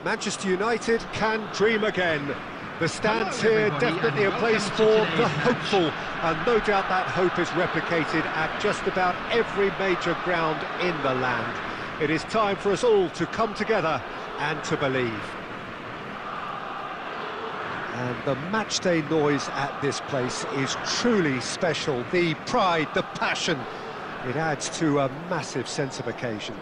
Manchester United can dream again. The stands here definitely a place for the hopeful, and no doubt that hope is replicated at just about every major ground in the land. It is time for us all to come together and to believe. And the matchday noise at this place is truly special. The pride, the passion, it adds to a massive sense of occasion.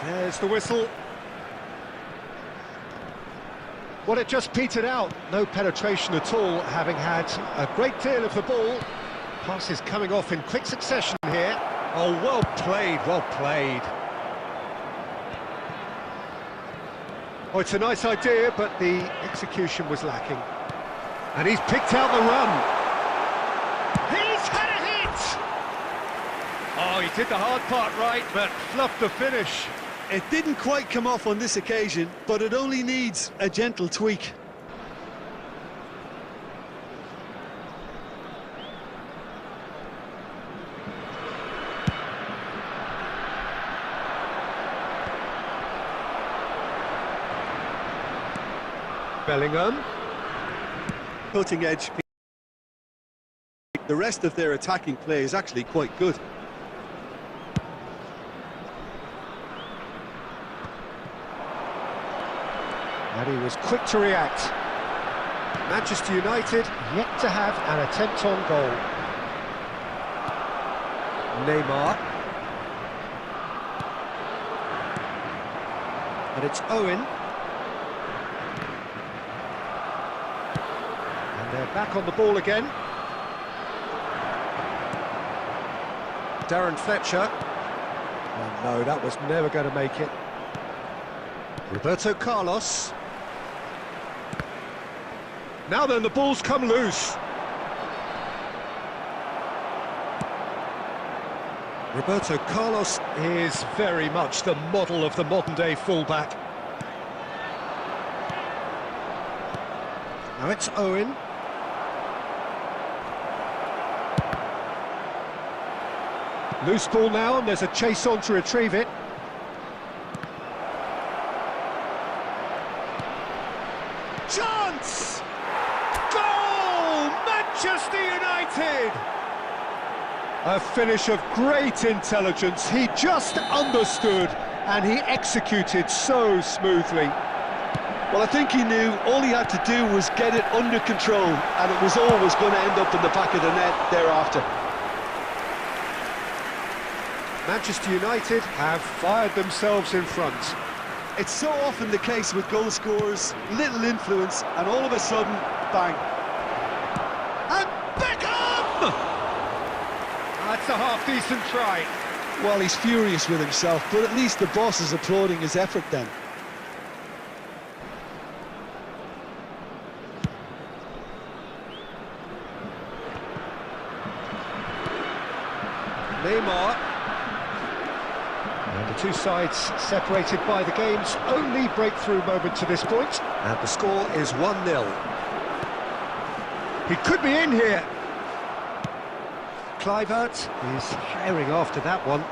There's the whistle. Well, it just petered out. No penetration at all, having had a great deal of the ball. Passes coming off in quick succession here. Oh, well played, well played. Oh, it's a nice idea, but the execution was lacking. And he's picked out the run. He's had a hit! Oh, he did the hard part right, but fluffed the finish. It didn't quite come off on this occasion, but it only needs a gentle tweak. Bellingham. Cutting edge. The rest of their attacking play is actually quite good. And he was quick to react. Manchester United yet to have an attempt on goal. Neymar. And it's Owen. And they're back on the ball again. Darren Fletcher. Oh no, that was never going to make it. Roberto Carlos. Now then, the ball's come loose. Roberto Carlos is very much the model of the modern-day fullback. Now it's Owen. Loose ball now, and there's a chase on to retrieve it. Chance! Goal! Manchester United! A finish of great intelligence. He just understood and he executed so smoothly. Well, I think he knew all he had to do was get it under control, and it was always going to end up in the back of the net thereafter. Manchester United have fired themselves in front. It's so often the case with goal scorers, little influence, and all of a sudden, bang. And Beckham! That's a half-decent try. Well, he's furious with himself, but at least the boss is applauding his effort then. Neymar. And the two sides separated by the game's only breakthrough moment to this point. And the score is 1-0. He could be in here. Kluivert is herring after that one.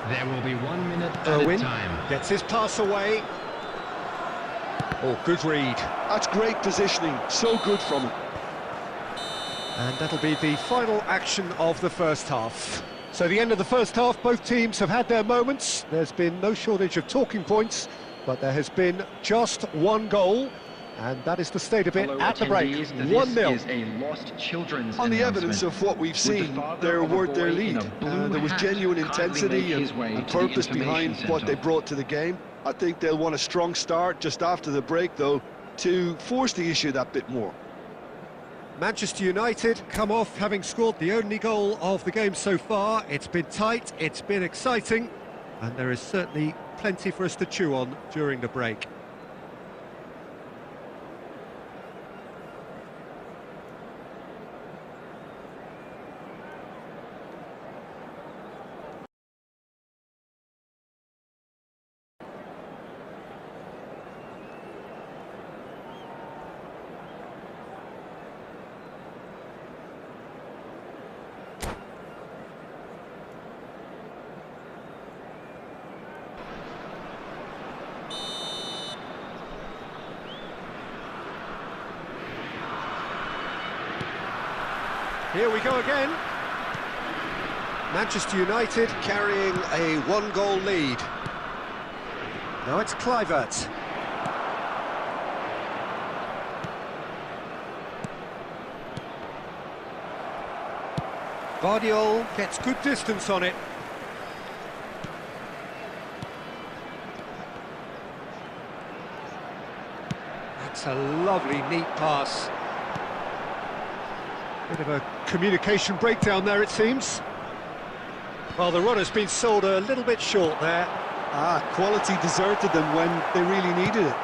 There will be 1 minute at Owen a time. Gets his pass away. Oh, good read. That's great positioning, so good from him. And that'll be the final action of the first half. So the end of the first half, both teams have had their moments. There's been no shortage of talking points, but there has been just one goal, and that is the state of it at the break. 1-0. On the evidence of what we've seen, they're worth their lead. There was genuine intensity and purpose behind what they brought to the game. I think they'll want a strong start just after the break, though, to force the issue that bit more. Manchester United come off having scored the only goal of the game so far. It's been tight, it's been exciting, and there is certainly plenty for us to chew on during the break. Here we go again. Manchester United carrying a one-goal lead. Now it's Kluivert. Guardiola gets good distance on it. That's a lovely, neat pass. Bit of a communication breakdown there, it seems. Well, the runner's been sold a little bit short there. Quality deserted them when they really needed it.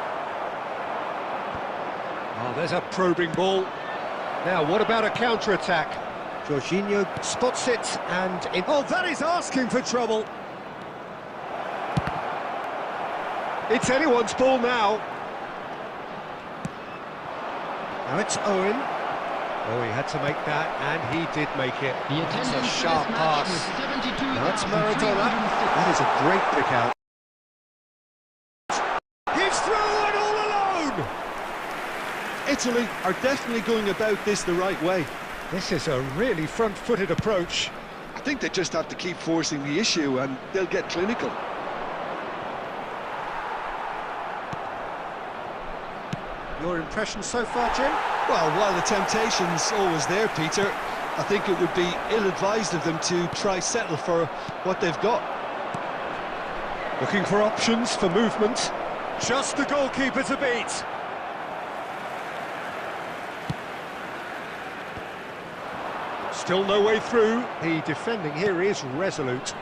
Oh, there's a probing ball. Now, what about a counter-attack? Jorginho spots it and... Oh, that is asking for trouble. It's anyone's ball now. Now it's Owen. Oh, he had to make that, and he did make it. It's a sharp pass. Now it's Maradona. That is a great pick out. He's through and all alone! Italy are definitely going about this the right way. This is a really front-footed approach. I think they just have to keep forcing the issue and they'll get clinical. Your impression so far, Jim? Well, while the temptation's always there, Peter, I think it would be ill-advised of them to try settle for what they've got. Looking for options for movement. Just the goalkeeper to beat. Still no way through. The defending here is resolute.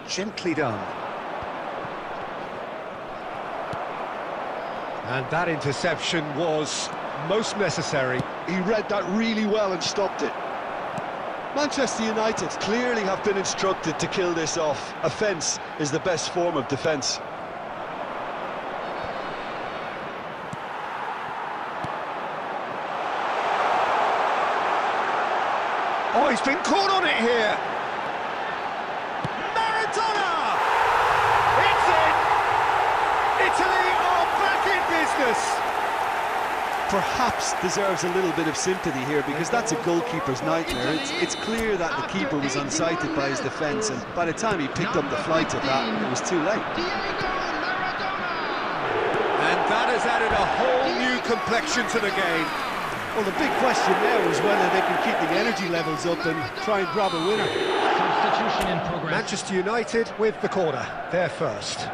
Gently done. And that interception was most necessary. He read that really well and stopped it. Manchester United clearly have been instructed to kill this off. Offence is the best form of defence. Oh, he's been caught on it here. Maradona! It's in! Italy are back in business. Perhaps deserves a little bit of sympathy here because that's a goalkeeper's nightmare. It's clear that the keeper was unsighted by his defence, and by the time he picked up the flight of that, it was too late. And that has added a whole new complexion to the game. Well, the big question now is whether they can keep the energy levels up and try and grab a winner. Substitution in progress. Manchester United with the corner. They're first.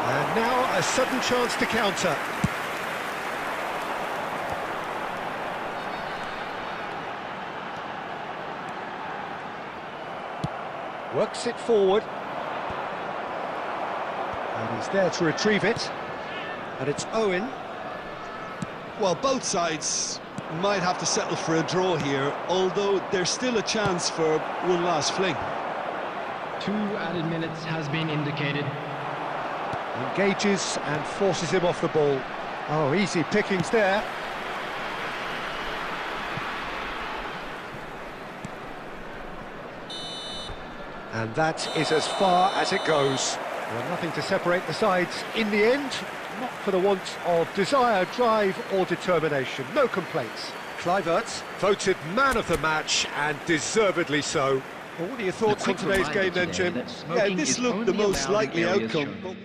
And now a sudden chance to counter. Works it forward. And he's there to retrieve it. And it's Owen. Well, both sides might have to settle for a draw here, although there's still a chance for one last fling. 2 added minutes has been indicated. Engages and forces him off the ball. Oh, easy pickings there. And that is as far as it goes. Well, nothing to separate the sides in the end, not for the want of desire, drive or determination. No complaints. Kluivert voted man of the match, and deservedly so. Well, what are your thoughts on today's game then, Jim? Yeah, this looked the most likely outcome.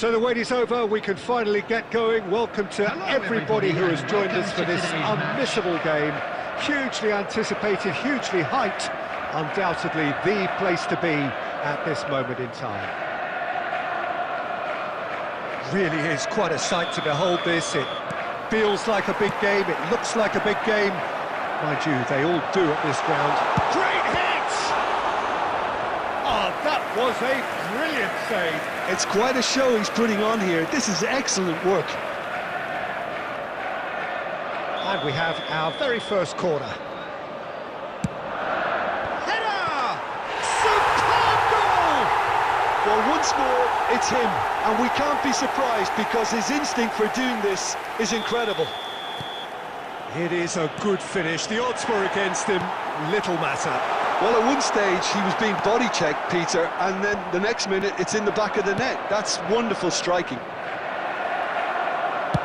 So the wait is over, we can finally get going. Welcome to everybody who has joined us for this unmissable game. Hugely anticipated, hugely hyped. Undoubtedly the place to be at this moment in time. Really is quite a sight to behold this. It feels like a big game, it looks like a big game. Mind you, they all do at this ground. Great hit! Oh, that was a brilliant save. It's quite a show he's putting on here. This is excellent work. And we have our very first corner. Header! Superb goal! Well, once more, it's him. And we can't be surprised because his instinct for doing this is incredible. It is a good finish. The odds were against him. Little matter. Well, at one stage, he was being body-checked, Peter, and then the next minute, it's in the back of the net. That's wonderful striking.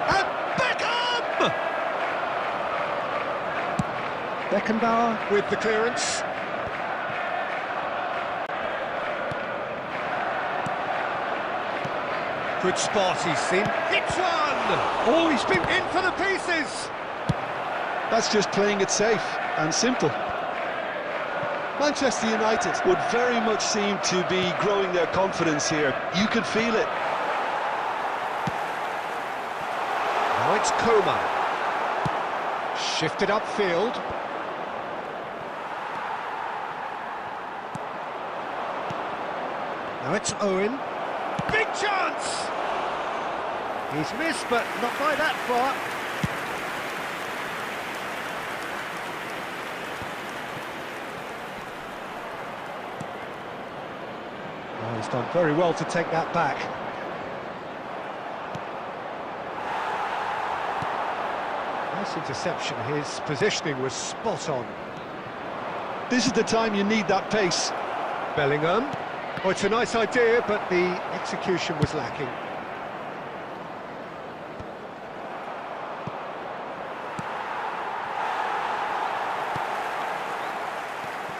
And Beckham! Beckenbauer with the clearance. Good spot he's seen. Hits one! Oh, he's been in for the pieces! That's just playing it safe and simple. Manchester United would very much seem to be growing their confidence here. You could feel it. Now it's Coman. Shifted upfield. Now it's Owen. Big chance! He's missed, but not by that far. Oh, he's done very well to take that back. Nice interception. His positioning was spot on. This is the time you need that pace. Bellingham. Oh, it's a nice idea, but the execution was lacking.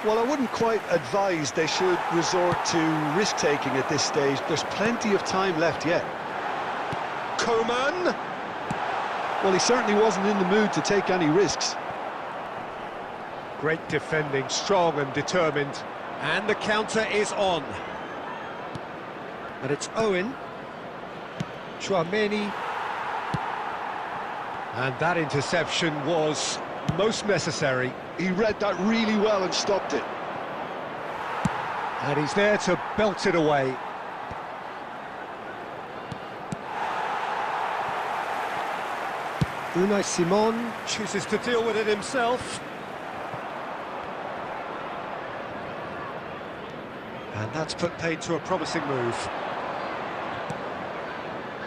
Well, I wouldn't quite advise they should resort to risk-taking at this stage. There's plenty of time left yet. Coman! Well, he certainly wasn't in the mood to take any risks. Great defending, strong and determined. And the counter is on. And it's Owen. Chouameni. And that interception was most necessary. He read that really well and stopped it. And he's there to belt it away. Unai Simon chooses to deal with it himself. And that's put paid to a promising move.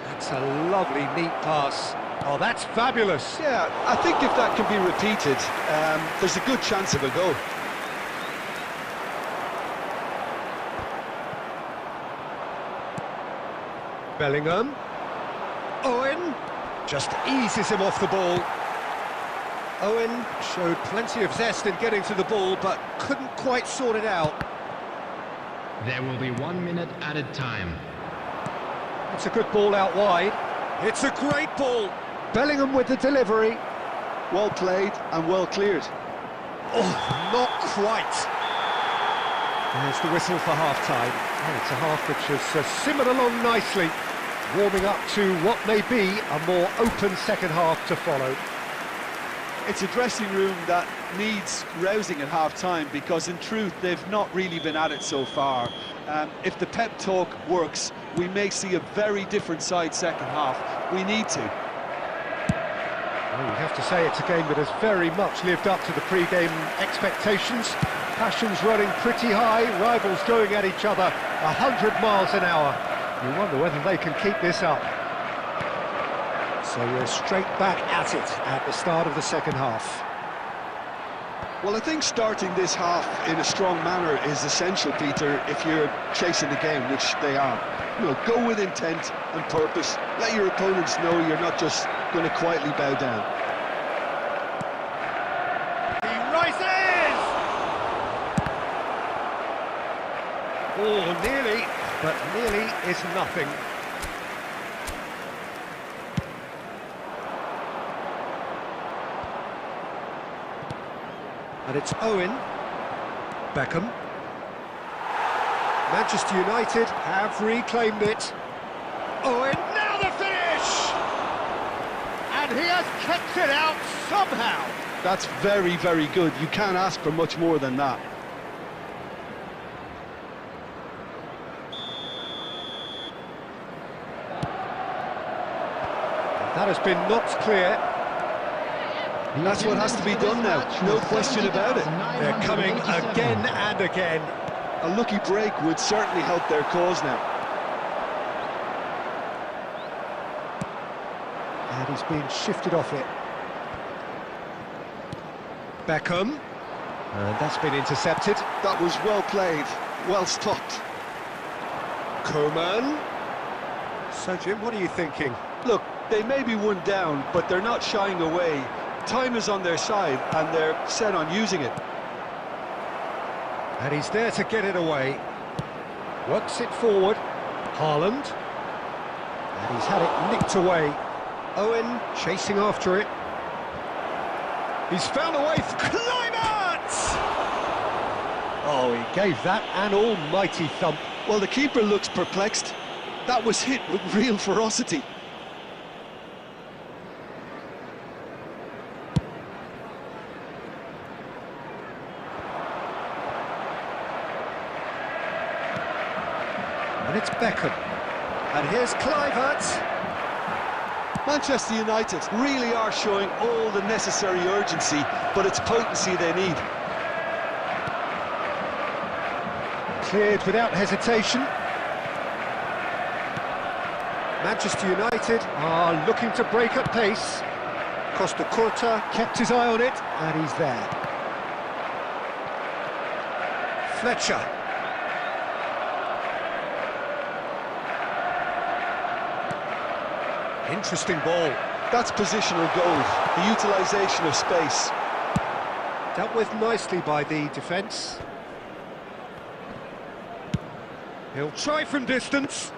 That's a lovely, neat pass. Oh, that's fabulous. Yeah, I think if that can be repeated, there's a good chance of a goal. Bellingham. Owen just eases him off the ball. Owen showed plenty of zest in getting to the ball, but couldn't quite sort it out. There will be 1 minute added time. It's a good ball out wide. It's a great ball. Bellingham with the delivery. Well played and well cleared. Oh, not quite. There's the whistle for half-time. And it's a half which has simmered along nicely, warming up to what may be a more open second half to follow. It's a dressing room that needs rousing at half-time because, in truth, they've not really been at it so far. If the pep talk works, we may see a very different side second half. We need to. Well, you have to say it's a game that has very much lived up to the pre-game expectations. Passions running pretty high, rivals going at each other 100 miles an hour. You wonder whether they can keep this up. So we're straight back at it at the start of the second half. Well, I think starting this half in a strong manner is essential, Peter, if you're chasing the game, which they are. You know, go with intent and purpose. Let your opponents know you're not just going to quietly bow down. He rises! Oh, nearly, but nearly is nothing. And it's Owen. Beckham. Manchester United have reclaimed it. Owen, now the finish! And he has kept it out somehow. That's very, very good. You can't ask for much more than that. That has been knocked clear. That's what has to be done now, no question about it. They're coming again and again. A lucky break would certainly help their cause now. And he's been shifted off it. Beckham. And that's been intercepted. That was well played, well stopped. Coman. So, Jim, what are you thinking? Look, they may be one down, but they're not shying away. Time is on their side, and they're set on using it. And he's there to get it away. Works it forward. Haaland. And he's had it nicked away. Owen chasing after it. He's found a way for Kluivert! Oh, he gave that an almighty thump. Well, the keeper looks perplexed. That was hit with real ferocity. And it's Beckham. And here's Kluivert. Manchester United really are showing all the necessary urgency, but it's potency they need. Cleared without hesitation. Manchester United are looking to break at pace. Costa Curta kept his eye on it, and he's there. Fletcher. Interesting ball. That's positional goal, the utilisation of space. Dealt with nicely by the defence. He'll try from distance.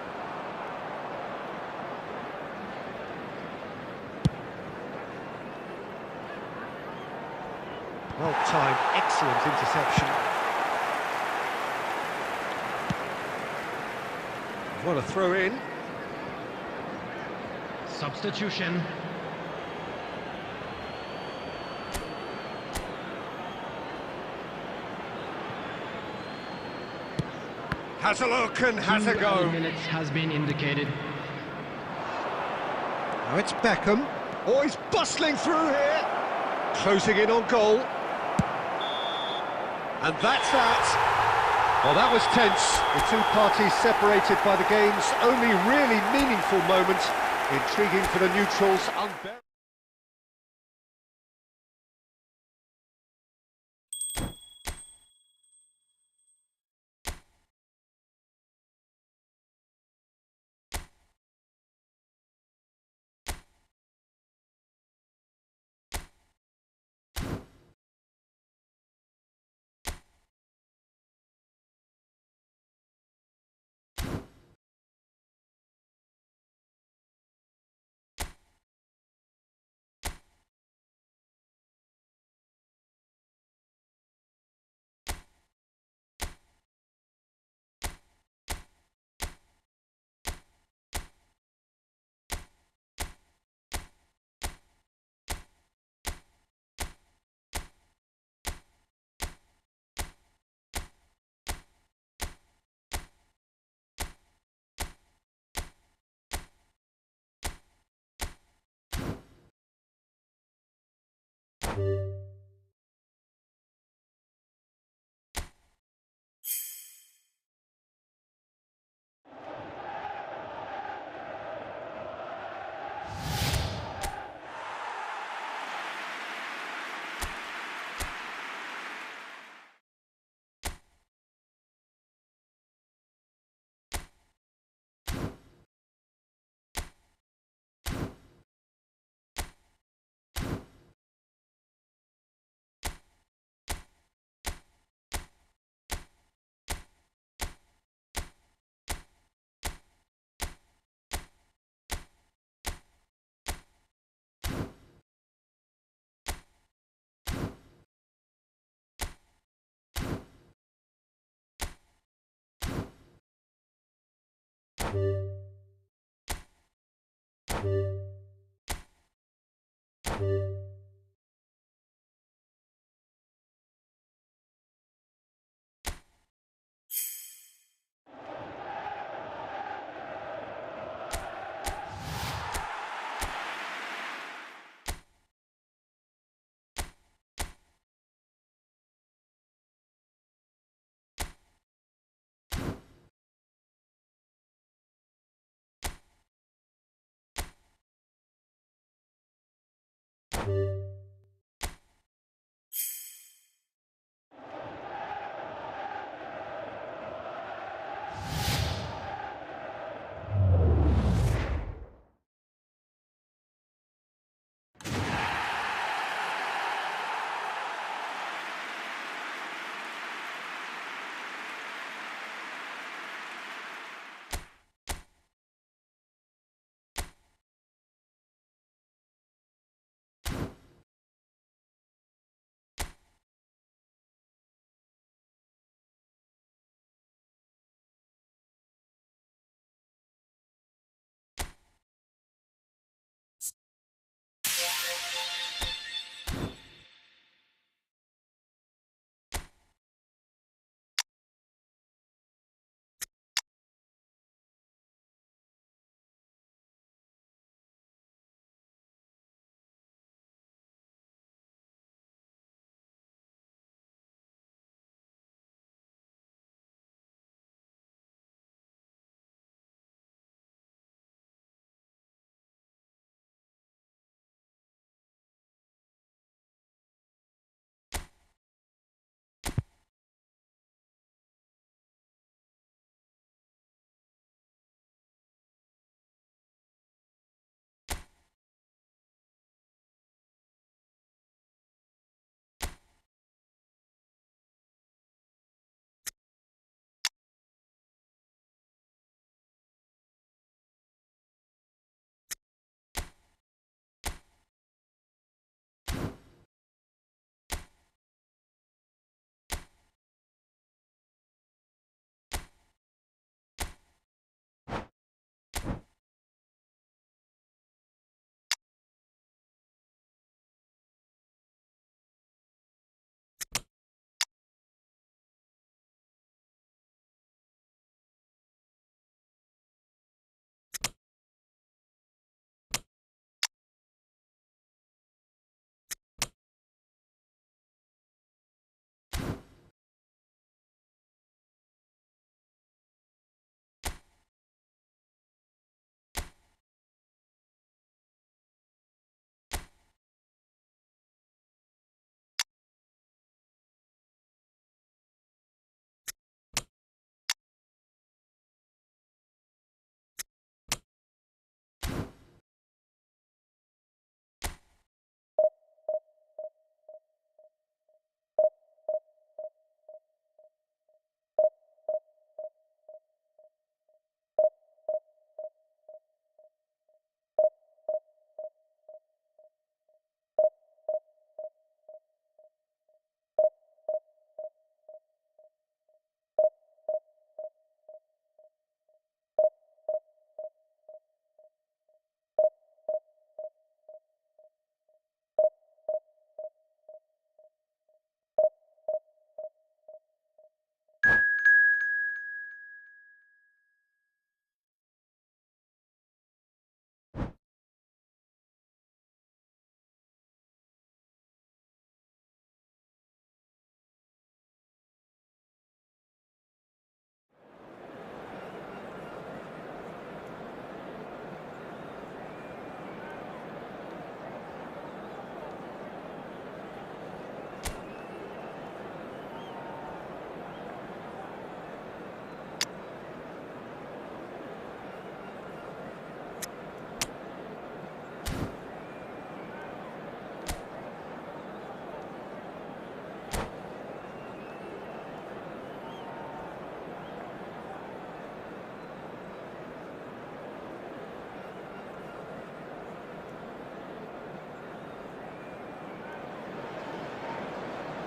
Well-timed, excellent interception. What a throw in. Substitution. Has a look and has a go. 2 minutes has been indicated. Now it's Beckham. Oh, he's bustling through here. Closing in on goal. And that's that. Well, that was tense. The two parties separated by the game's only really meaningful moment. Intriguing for the neutrals, unbearable.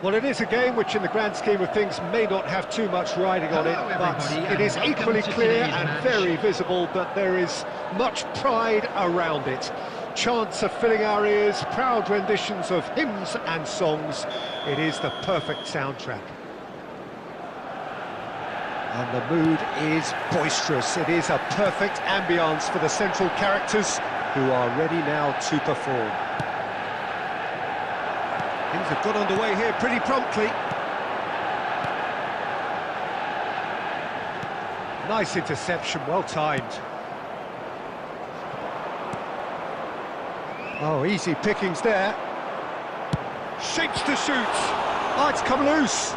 Well, it is a game which in the grand scheme of things may not have too much riding on it, but it is equally clear and very visible that there is much pride around it. Chants are filling our ears, proud renditions of hymns and songs. It is the perfect soundtrack. And the mood is boisterous. It is a perfect ambience for the central characters who are ready now to perform. Things have got underway here pretty promptly. Nice interception, well timed. Oh, easy pickings there. Shapes to shoot. Oh, it's come loose.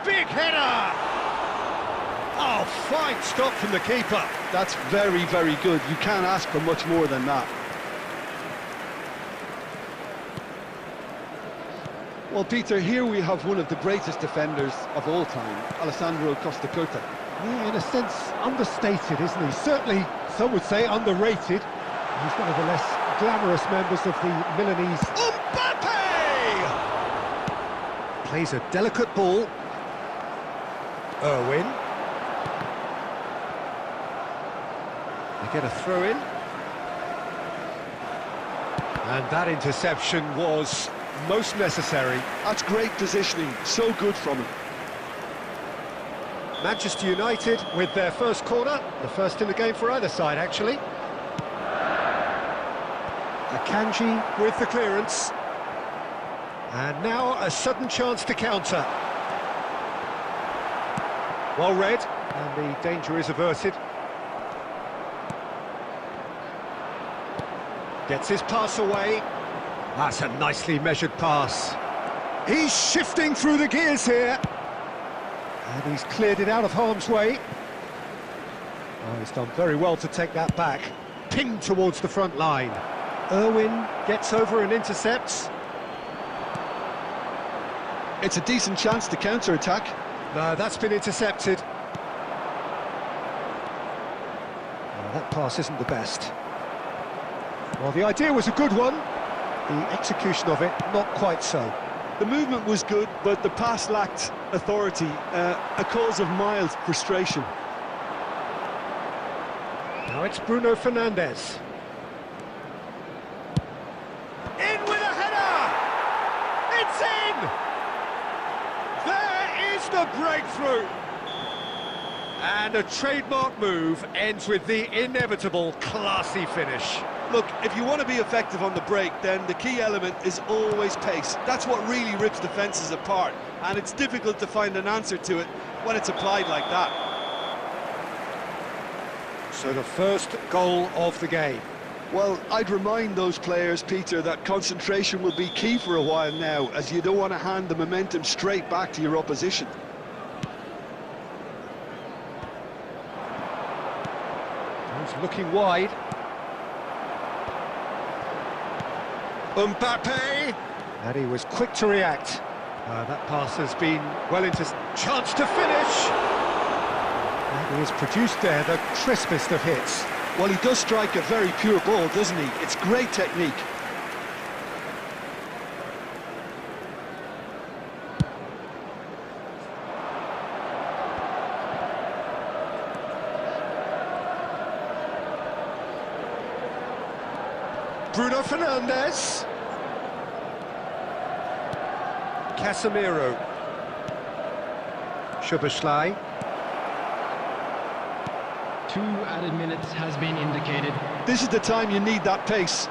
Big header! Oh, fine stop from the keeper. That's very, very good. You can't ask for much more than that. Well, Peter, here we have one of the greatest defenders of all time, Alessandro Costa Curta. Yeah, in a sense, understated, isn't he? Certainly, some would say underrated. He's one of the less glamorous members of the Milanese. Mbappe! Plays a delicate ball. Irwin. They get a throw-in. And that interception was most necessary. That's great positioning, so good from him. Manchester United with their first corner, the first in the game for either side, actually. Akanji with the clearance. And now a sudden chance to counter. Well read, and the danger is averted. Gets his pass away. That's a nicely measured pass. He's shifting through the gears here. And he's cleared it out of harm's way. Oh, he's done very well to take that back. Pinged towards the front line. Irwin gets over and intercepts. It's a decent chance to counter-attack. No, that's been intercepted. Oh, that pass isn't the best. Well, the idea was a good one. The execution of it, not quite so. The movement was good, but the pass lacked authority, a cause of mild frustration. Now it's Bruno Fernandes. In with a header! It's in! There is the breakthrough! And a trademark move ends with the inevitable classy finish. Look, if you want to be effective on the break, then the key element is always pace. That's what really rips defences apart, and it's difficult to find an answer to it when it's applied like that. So the first goal of the game. Well, I'd remind those players, Peter, that concentration will be key for a while now, as you don't want to hand the momentum straight back to your opposition. He's looking wide. Mbappe! And he was quick to react. That pass has been well into... Chance to finish! And he has produced there the crispest of hits. Well, he does strike a very pure ball, doesn't he? It's great technique. Bruno Fernandes. Casemiro. Szoboszlai. 2 added minutes has been indicated. This is the time you need that pace.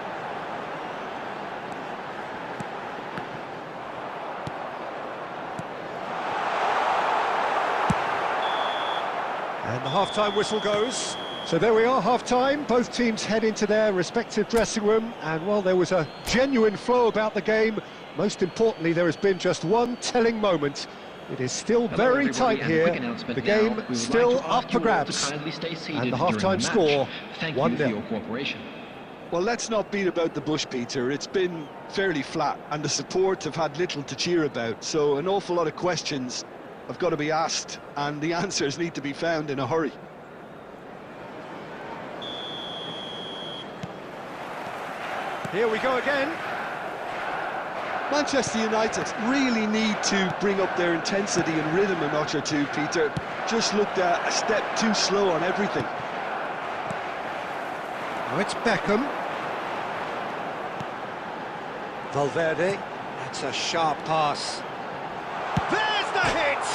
And the half-time whistle goes. So there we are, half-time. Both teams head into their respective dressing room. And, well, there was a genuine flow about the game. Most importantly, there has been just one telling moment. It is still very tight here. The game still up for grabs. And the half-time score, 1-0. Well, let's not beat about the bush, Peter. It's been fairly flat, and the supports have had little to cheer about. So an awful lot of questions have got to be asked, and the answers need to be found in a hurry. Here we go again. Manchester United really need to bring up their intensity and rhythm a notch or two, Peter. Just looked a step too slow on everything. Oh, it's Beckham. Valverde. That's a sharp pass. There's the hit!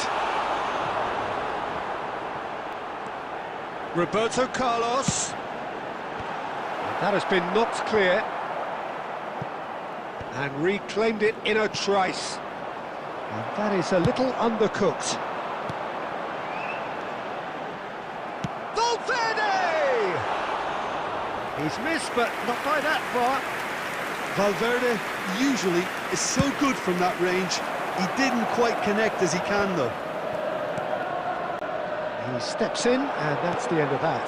Roberto Carlos. That has been knocked clear. And reclaimed it in a trice. And that is a little undercooked. Valverde! He's missed, but not by that far. Valverde usually is so good from that range. He didn't quite connect as he can, though. He steps in, and that's the end of that.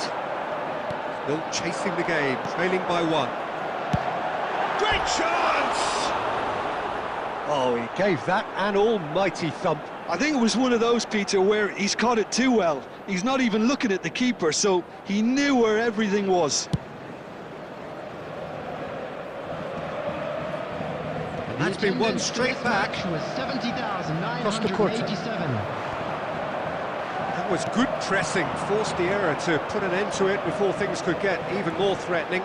Still chasing the game, trailing by one. Great chance! Oh, he gave that an almighty thump. I think it was one of those, Peter, where he's caught it too well. He's not even looking at the keeper, so he knew where everything was. And that's been one straight back. Across the quarter. That was good pressing, forced the error to put an end to it before things could get even more threatening.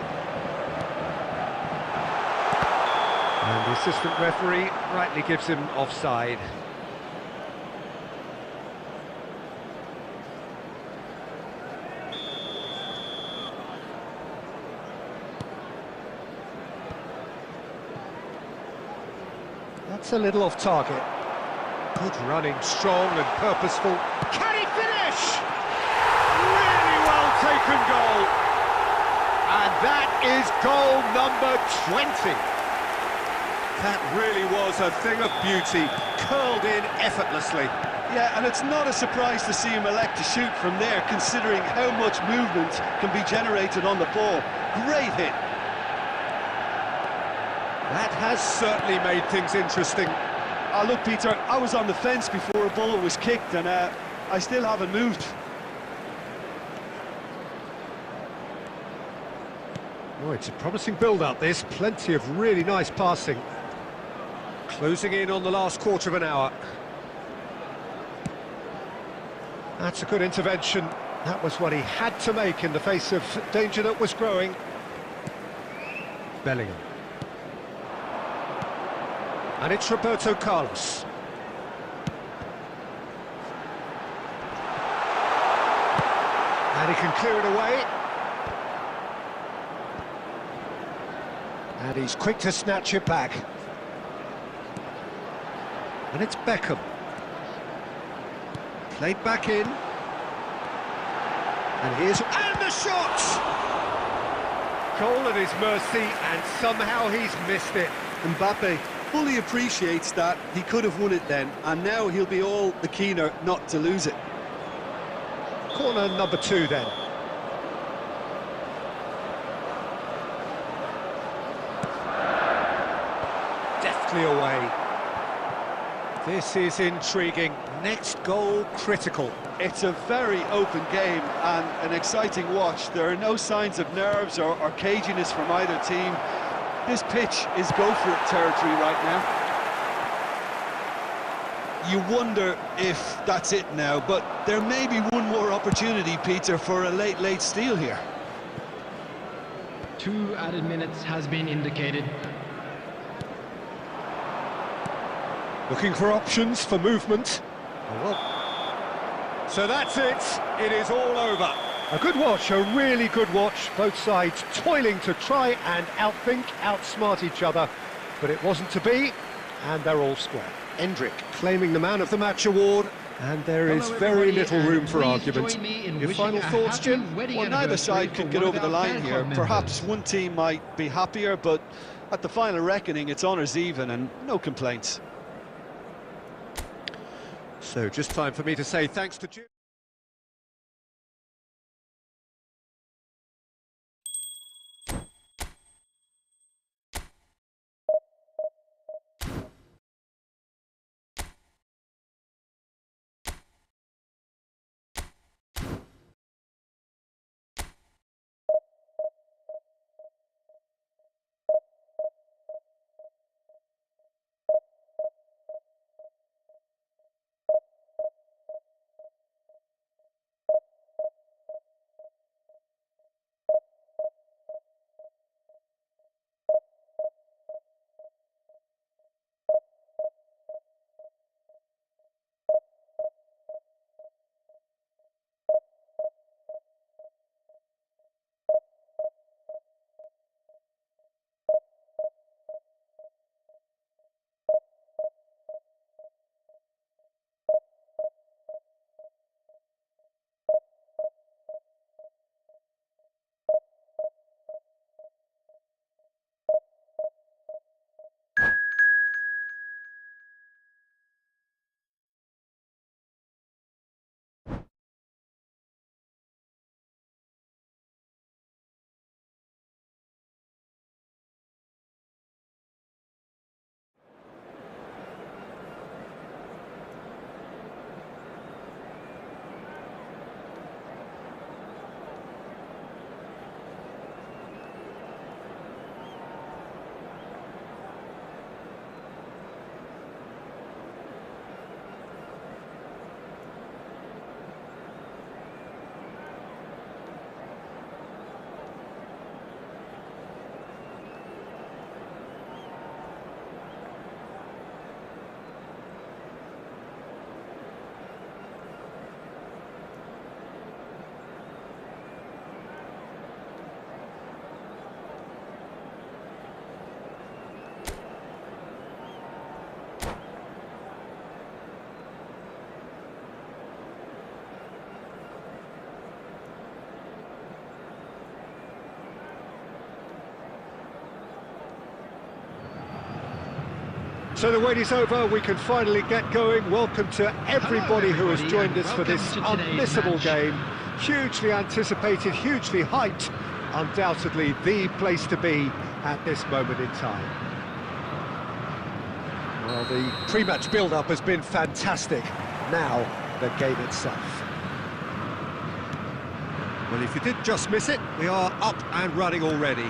And the assistant referee rightly gives him offside. That's a little off target. Good running, strong and purposeful. Can he finish? Really well taken goal. And that is goal number 20. That really was a thing of beauty, curled in effortlessly. Yeah, and it's not a surprise to see him elect to shoot from there, considering how much movement can be generated on the ball. Great hit. That has certainly made things interesting. Look, Peter, I was on the fence before a bullet was kicked, and I still haven't moved. Oh, it's a promising build-up, this. Plenty of really nice passing. Closing in on the last quarter of an hour. That's a good intervention. That was what he had to make in the face of danger that was growing. Bellingham. And it's Roberto Carlos. And he can clear it away. And he's quick to snatch it back. And it's Beckham. Played back in. And here's... And the shot! Goal at his mercy, and somehow he's missed it. Mbappe fully appreciates that he could have won it then, and now he'll be all the keener not to lose it. Corner number 2 then. Deftly away. This is intriguing. Next goal critical. It's a very open game and an exciting watch. There are no signs of nerves or caginess from either team. This pitch is go-for-it territory right now. You wonder if that's it now, but there may be one more opportunity, Peter, for a late steal here. 2 added minutes has been indicated. Looking for options for movement. Oh, well. So that's it. It is all over. A good watch, a really good watch. Both sides toiling to try and outthink, outsmart each other. But it wasn't to be, and they're all square. Endrick claiming the Man of the Match award, and there is very little room for argument. Your final thoughts, Jim? Well, neither side could get over the line here. Perhaps one team might be happier, but at the final reckoning, it's honours even and no complaints. So just time for me to say thanks to Jim. So the wait is over, we can finally get going. Welcome to everybody who has joined us for this unmissable game. Hugely anticipated, hugely hyped, undoubtedly the place to be at this moment in time. Well, the pre-match build-up has been fantastic. Now, the game itself. Well, if you did just miss it, we are up and running already.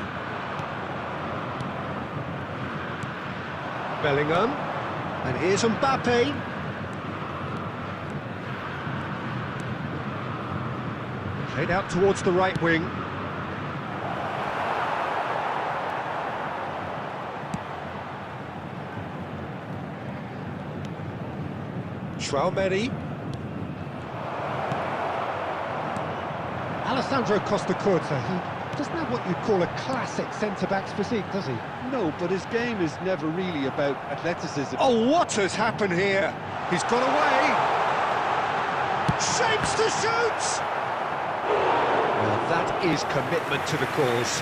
Bellingham, and here's Mbappe. Played out towards the right wing. Traoré. Alessandro Costa-Curta, he doesn't have what you'd call a classic centre-back's physique, does he? No, but his game is never really about athleticism. Oh, what has happened here? He's got away. Shapes to shoot! Well, that is commitment to the cause.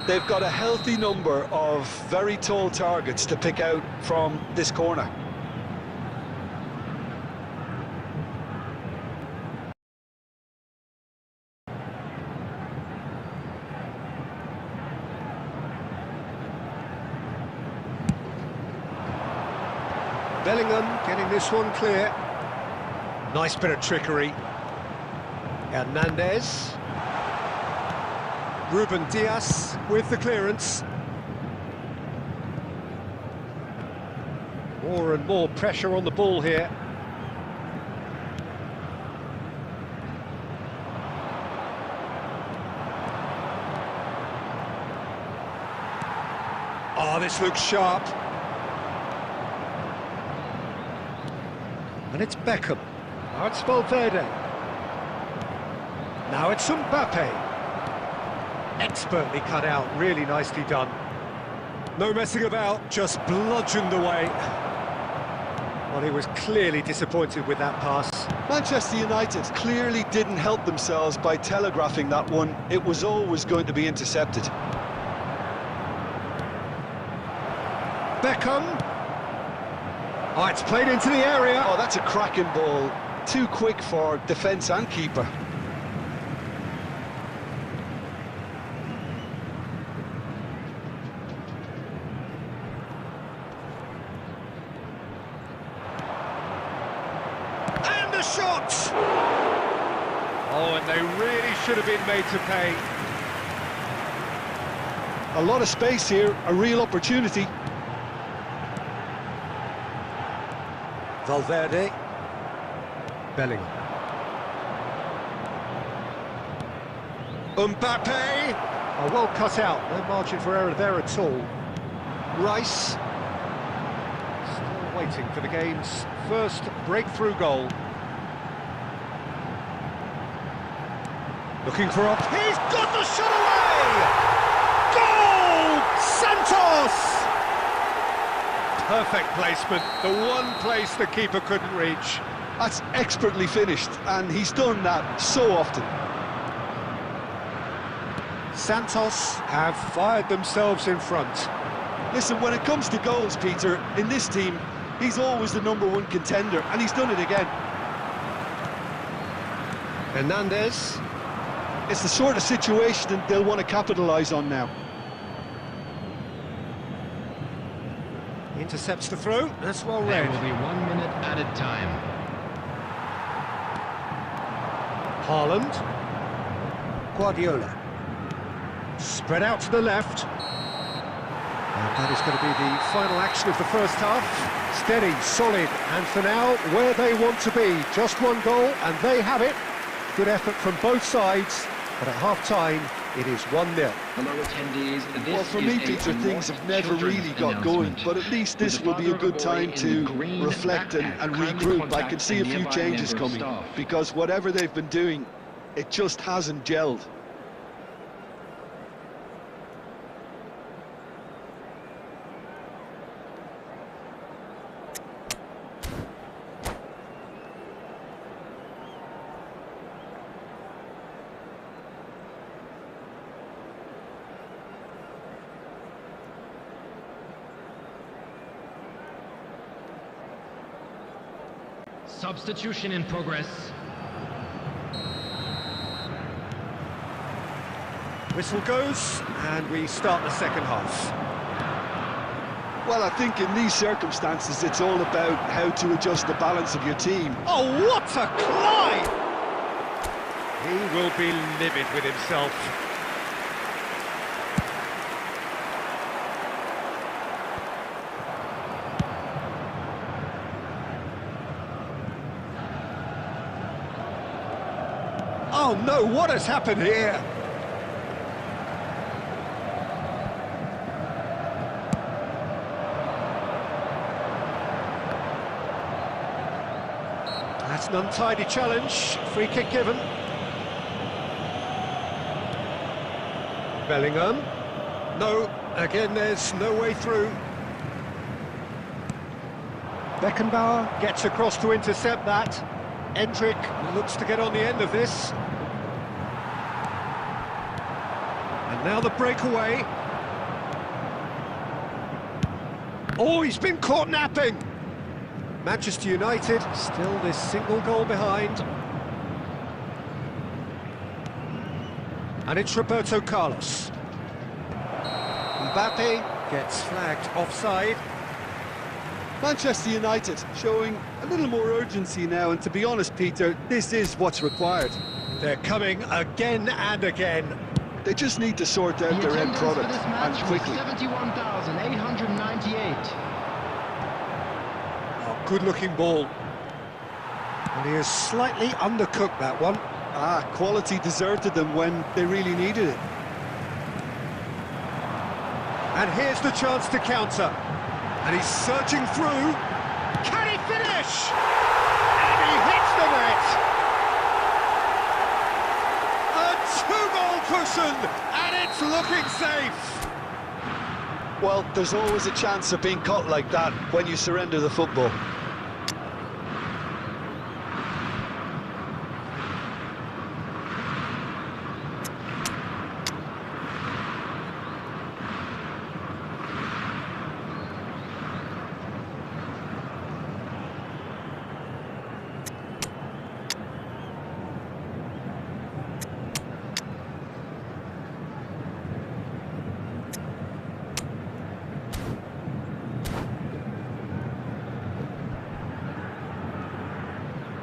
They've got a healthy number of very tall targets to pick out from this corner. Bellingham getting this one clear. Nice bit of trickery. Hernandez. Ruben Dias with the clearance. More and more pressure on the ball here. Oh, this looks sharp. And it's Beckham. Now it's Valverde. Now it's Mbappe. Expertly cut out, really nicely done. No messing about, just bludgeoned away. Well, he was clearly disappointed with that pass. Manchester United clearly didn't help themselves by telegraphing that one. It was always going to be intercepted. Beckham. Oh, it's played into the area. Oh, that's a cracking ball. Too quick for defence and keeper. And the shot! Oh, and they really should have been made to pay. A lot of space here, a real opportunity. Valverde. Bellingham. Mbappe! Oh, well cut out, no margin for error there at all. Rice. Still waiting for the game's first breakthrough goal. Looking for up. He's got the shot away! Goal! Santos! Perfect placement, the one place the keeper couldn't reach. That's expertly finished, and he's done that so often. Santos have fired themselves in front. Listen, when it comes to goals, Peter, in this team, he's always the #1 contender, and he's done it again. Hernandez. It's the sort of situation that they'll want to capitalise on now. Intercepts the throw, that's well There read. will be 1 minute added time. Haaland. Guardiola. Spread out to the left. And that is going to be the final action of the first half. Steady, solid, and for now, where they want to be. Just one goal, and they have it. Good effort from both sides, but at half-time, it is 1-0. Hello attendees, this Well, for me, Peter, things have never really got going, but at least this will be a good time to reflect and regroup. I can see a few changes coming, because whatever they've been doing, it just hasn't gelled. Substitution in progress. Whistle goes, and we start the second half. Well, I think in these circumstances, it's all about how to adjust the balance of your team. Oh, what a climb! He will be livid with himself. Oh no, what has happened here? That's an untidy challenge. Free kick given. Bellingham. No, again there's no way through. Beckenbauer gets across to intercept that. Endrick looks to get on the end of this. And now the breakaway. Oh, he's been caught napping! Manchester United still this single goal behind. And it's Roberto Carlos. Mbappe gets flagged offside. Manchester United showing a little more urgency now, and to be honest, Peter, this is what's required. They're coming again and again. They just need to sort out their end product, and quickly. 71,898. Oh, good-looking ball. And he has slightly undercooked that one. Ah, quality deserted them when they really needed it. And here's the chance to counter. And he's searching through. Can he finish? And he hits the net. A two-goal cushion, and it's looking safe. Well, there's always a chance of being caught like that when you surrender the football.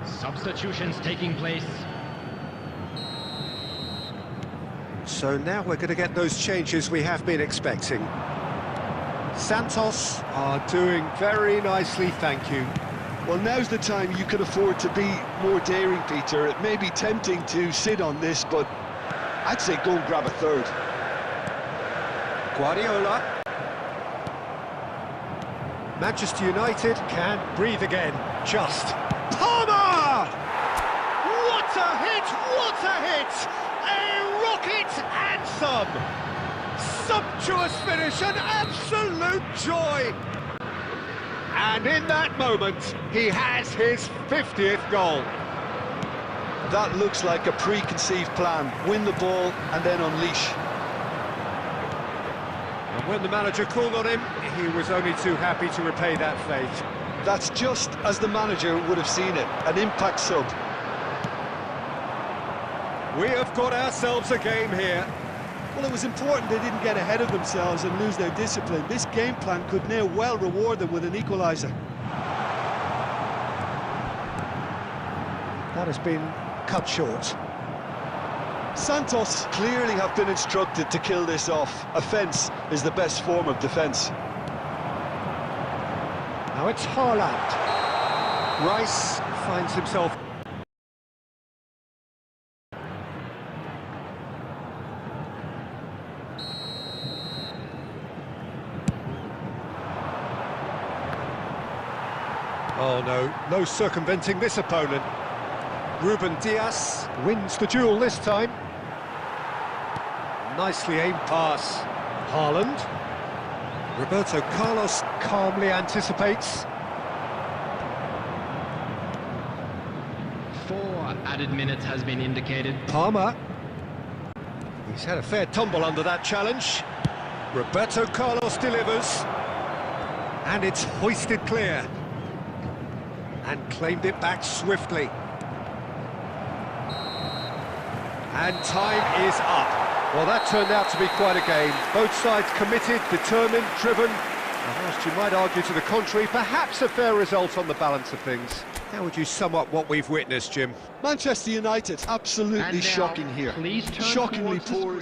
Substitutions taking place. So now we're going to get those changes we have been expecting. Santos are doing very nicely, thank you. Well, now's the time you can afford to be more daring, Peter. It may be tempting to sit on this, but I'd say go and grab a third. Guardiola. Manchester United can't breathe again, just. Palmer! What a hit, what a hit! A rocket anthem! Sumptuous finish, an absolute joy! And in that moment, he has his 50th goal. That looks like a preconceived plan. Win the ball and then unleash. And when the manager called on him, he was only too happy to repay that faith. That's just as the manager would have seen it, an impact sub. We have got ourselves a game here. Well, it was important they didn't get ahead of themselves and lose their discipline. This game plan could now well reward them with an equaliser. That has been cut short. Santos clearly have been instructed to kill this off. Offence is the best form of defence. Now it's Haaland. Rice finds himself. Oh no, no circumventing this opponent. Ruben Dias wins the duel this time. Nicely aimed pass. Haaland. Roberto Carlos calmly anticipates. 4 added minutes has been indicated. Palmer. He's had a fair tumble under that challenge. Roberto Carlos delivers. And it's hoisted clear. And claimed it back swiftly. And time is up. Well, that turned out to be quite a game. Both sides committed, determined, driven. And whilst you might argue to the contrary, perhaps a fair result on the balance of things. How would you sum up what we've witnessed, Jim? Manchester United, absolutely shocking here. Shockingly poor.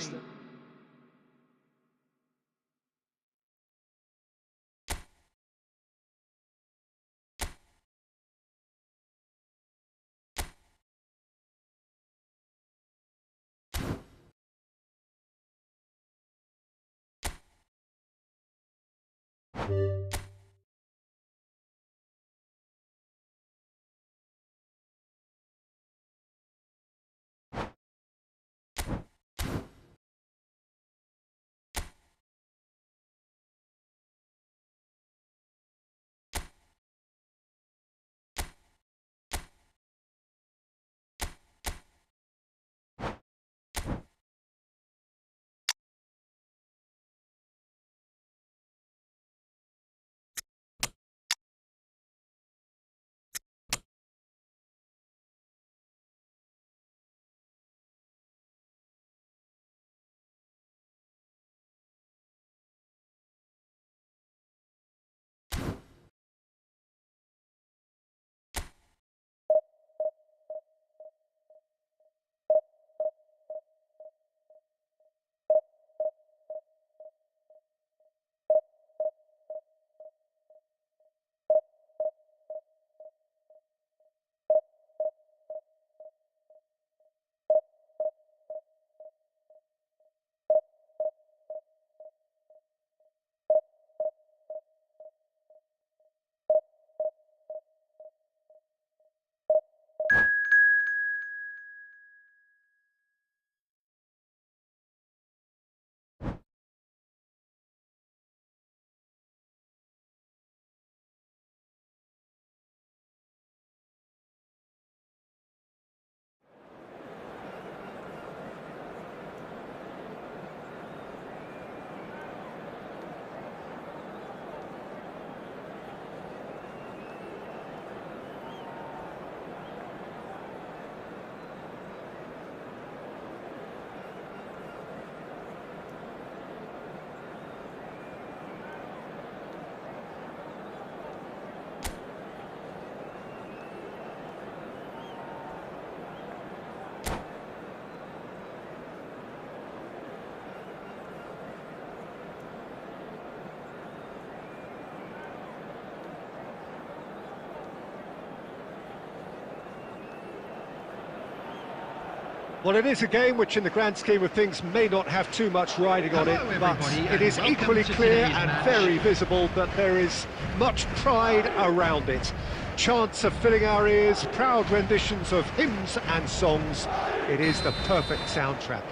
Well, it is a game which, in the grand scheme of things, may not have too much riding on it, but it is equally clear and very visible that there is much pride around it. Chants are filling our ears, proud renditions of hymns and songs. It is the perfect soundtrack.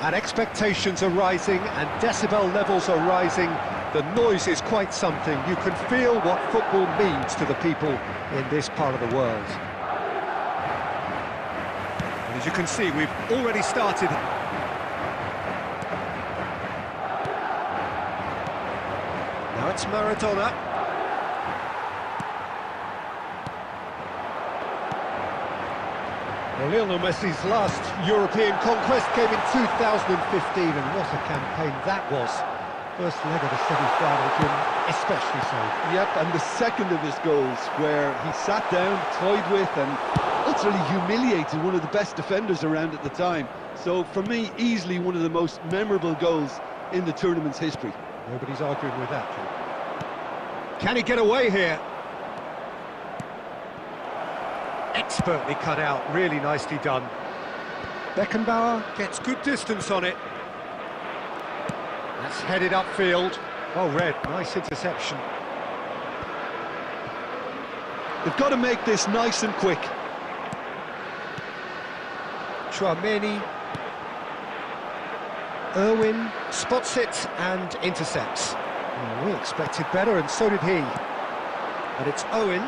And expectations are rising and decibel levels are rising. The noise is quite something. You can feel what football means to the people in this part of the world. As you can see, we've already started. Now it's Maradona. Well, Lionel Messi's last European conquest came in 2015, and what a campaign that was. First leg of the semi-final, Jim, especially so. Yep, and the second of his goals, where he sat down, toyed with, and utterly humiliated one of the best defenders around at the time. So, for me, easily one of the most memorable goals in the tournament's history. Nobody's arguing with that, Jim. Can he get away here? Expertly cut out, really nicely done. Beckenbauer gets good distance on it. That's headed upfield. Oh, Red, nice interception. They've got to make this nice and quick. Chouameni. Irwin spots it and intercepts. Well, we expected better, and so did he. And it's Owen.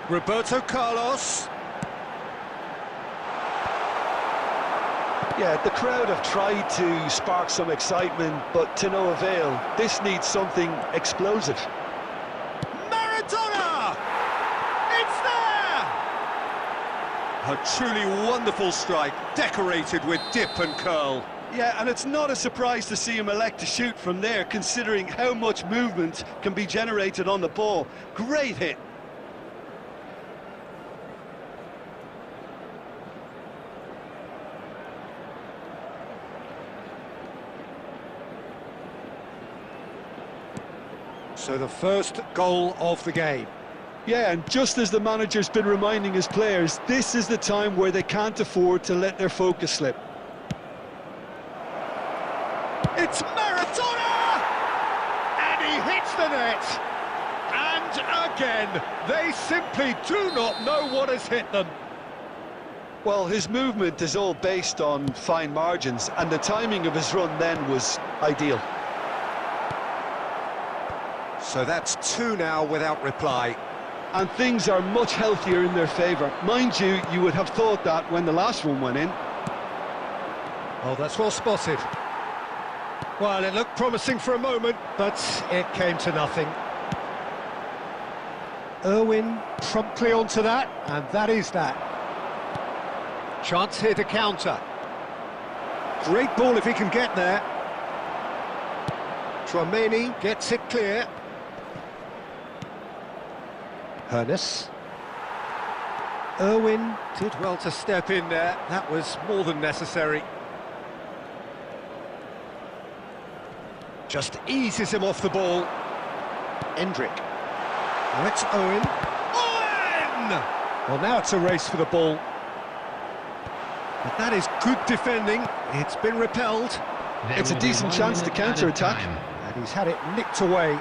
Roberto Carlos. Yeah, the crowd have tried to spark some excitement, but to no avail. This needs something explosive. Maradona! It's there! A truly wonderful strike, decorated with dip and curl. Yeah, and it's not a surprise to see him elect to shoot from there, considering how much movement can be generated on the ball. Great hit. So the first goal of the game. Yeah, and just as the manager's been reminding his players, this is the time where they can't afford to let their focus slip. It's Maradona! And he hits the net! And again, they simply do not know what has hit them. Well, his movement is all based on fine margins, and the timing of his run then was ideal. So that's two now without reply. And things are much healthier in their favour. Mind you, you would have thought that when the last one went in. Oh, that's well spotted. Well, it looked promising for a moment, but it came to nothing. Irwin promptly onto that, and that is that. Chance here to counter. Great ball if he can get there. Tchouaméni gets it clear. Hernes. Irwin did well to step in there. That was more than necessary. Just eases him off the ball. Endrick. Now it's Owen. Owen! Well, now it's a race for the ball. But that is good defending. It's been repelled. It's a decent chance to counter-attack. And he's had it nicked away.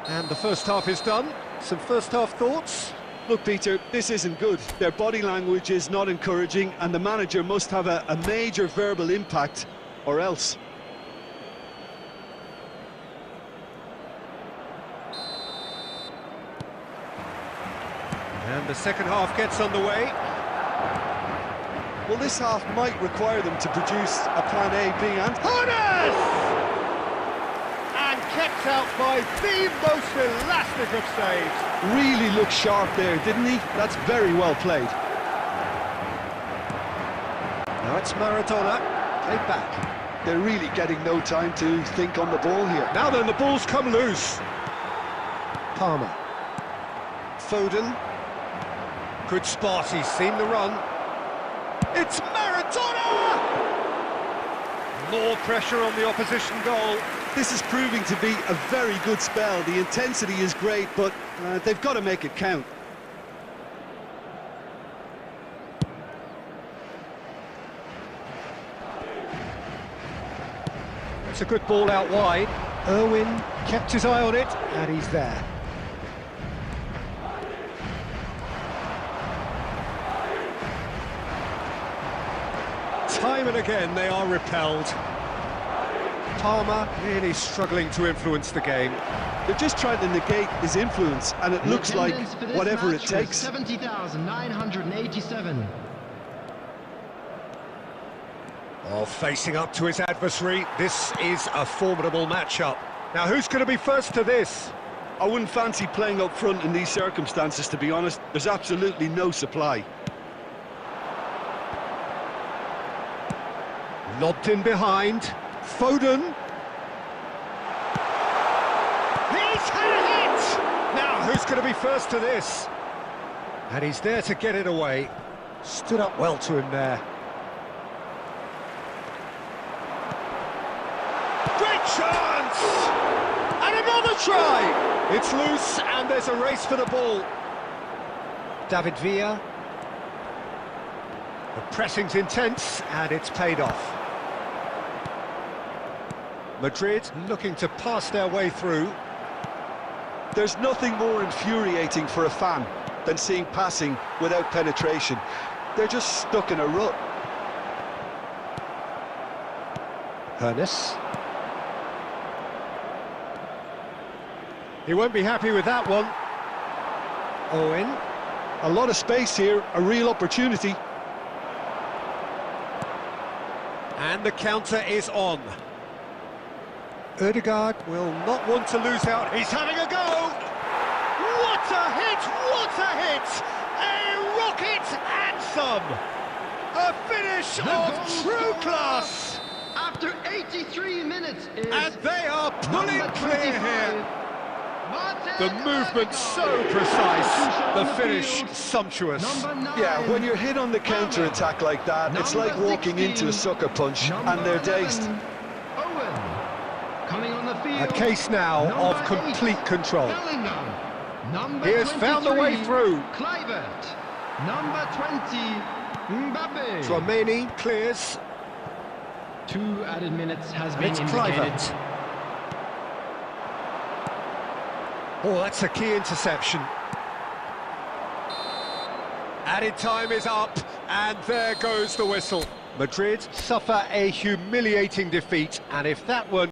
And the first half is done. Some first half thoughts? Look, Peter, this isn't good. Their body language is not encouraging, and the manager must have a major verbal impact, or else. And the second half gets underway. Well, this half might require them to produce a plan A, B and... Hernes! And kept out by the most elastic of saves. Really looked sharp there, didn't he? That's very well played. Now it's Maradona, played back. They're really getting no time to think on the ball here. Now then, the ball's come loose. Palmer. Foden. Good spot, he's seen the run. It's Maradona! More pressure on the opposition goal. This is proving to be a very good spell. The intensity is great, but they've got to make it count. It's a good ball out wide. Irwin kept his eye on it, and he's there. Time and again they are repelled. Palmer really struggling to influence the game. They're just trying to negate his influence, and it looks like whatever it takes. 70,987. Oh, facing up to his adversary, this is a formidable matchup. Now, who's going to be first to this? I wouldn't fancy playing up front in these circumstances, to be honest. There's absolutely no supply. Lobbed in behind. Foden. He's had a hit! Now, who's going to be first to this? And he's there to get it away. Stood up well to him there. Great chance! And another try! It's loose, and there's a race for the ball. David Villa. The pressing's intense, and it's paid off. Madrid looking to pass their way through. There's nothing more infuriating for a fan than seeing passing without penetration. They're just stuck in a rut. Hernes. He won't be happy with that one. Owen. A lot of space here, a real opportunity. And the counter is on. Ødegaard will not want to lose out. He's having a go! What a hit! What a hit! A rocket and some! A finish of true class! After 83 minutes is And they are pulling clear here. The movement so precise, the finish sumptuous. Yeah, when you're hit on the counter-attack like that, it's like walking into a sucker punch and they're dazed. Coming on the field. A case now of complete control. He has found the way through. Kluivert. Number 20, Mbappe. Tchouaméni clears. 2 added minutes has been It's indicated. Kluivert. Oh, that's a key interception. Added time is up, and there goes the whistle. Madrid suffer a humiliating defeat, and if that weren't